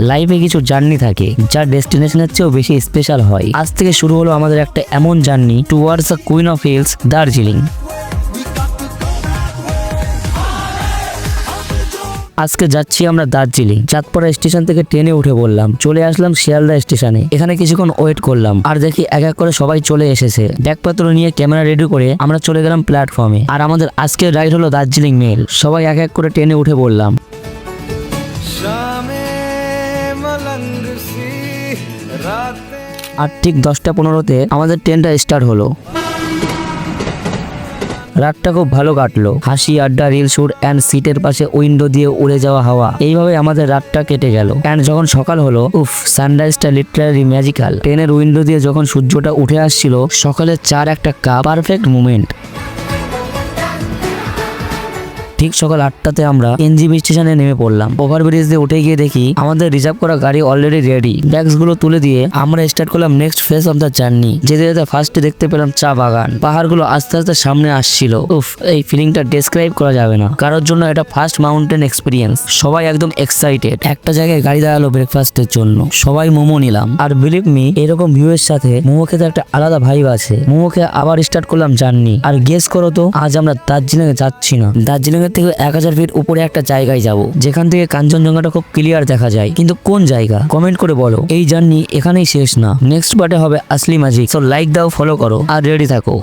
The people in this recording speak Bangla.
লাইফে কিছু জার্নি থাকে যা ডেস্টিনেশনের চেয়েও বেশি স্পেশাল হয়। আজ থেকে শুরু হলো আমাদের একটা এমন journey towards the queen of hills, Darjeeling. আজকে যাচ্ছি আমরা দার্জিলিং। চাঁদপাড়া স্টেশন থেকে ট্রেনে উঠে বললাম, চলে আসলাম শিয়ালদা স্টেশনে। এখানে কিছুক্ষণ ওয়েট করলাম আর দেখি এক এক করে সবাই চলে এসেছে। ব্যাগপত্র নিয়ে ক্যামেরা রেডি করে আমরা চলে গেলাম প্ল্যাটফর্মে। আর আমাদের আজকের রাইড হলো দার্জিলিং মেল। সবাই এক এক করে ট্রেনে উঠে বললাম। আর ঠিক 10টা 15-তে আমাদের ট্রেনটা স্টার্ট হলো। রাতটা খুব ভালো কাটলো। হাসি, আড্ডা, রিল শুট অ্যান্ড সিটের পাশে উইন্ডো দিয়ে উড়ে যাওয়া হাওয়া, এইভাবে আমাদের রাতটা কেটে গেল। অ্যান্ড যখন সকাল হলো, উফ, সানরাইজটা লিটারালি ম্যাজিক্যাল। ট্রেনের উইন্ডো দিয়ে যখন সূর্যটা উঠে আসছিল, সকালের চার একটা কাপ, পারফেক্ট মুমেন্ট। ঠিক সকাল 8টাতে আমরা এনজিবি স্টেশনে নেমে পড়লাম। ওভারব্রিজ দিয়ে উঠে গিয়ে দেখি আমাদের রিজার্ভ করা গাড়ি অলরেডি রেডি। ব্যাগস গুলো তুলে দিয়ে আমরা স্টার্ট করলাম next phase of the journey. যেতে যেতে ফার্স্টে দেখতে পেলাম চা বাগান। পাহাড়গুলো আস্তে আস্তে সামনে আসছিল। উফ, এই ফিলিংটা ডেসক্রাইব করা যাবে না। কারোর জন্য এটা ফার্স্ট মাউন্টেন এক্সপিরিয়েন্স। সবাই একদম এক্সাইটেড। একটা জায়গায় গাড়ি দাঁড়ালো ব্রেকফাস্টের জন্য। সবাই মোমো নিলাম। আর বিলিভ মি, এরকম ভিউ এর সাথে মোমো খেতে একটা আলাদা ভাইব আছে। মোমো খেয়ে আবার স্টার্ট করলাম জার্নি। আর গেস করো তো, আজ আমরা দার্জিলিং এ যাচ্ছি না, দার্জিলিং থেকে 1000 ফিট উপরে একটা জায়গায় যাব, যেখান থেকে কাঞ্চনজঙ্ঘাটা খুব ক্লিয়ার দেখা যায়। কিন্তু কোন জায়গা? কমেন্ট করে বলো। এই জার্নি এখানেই শেষ না, নেক্সট পার্টে হবে আসলি ম্যাজিক। সো লাইক দাও, ফলো করো আর রেডি থাকো।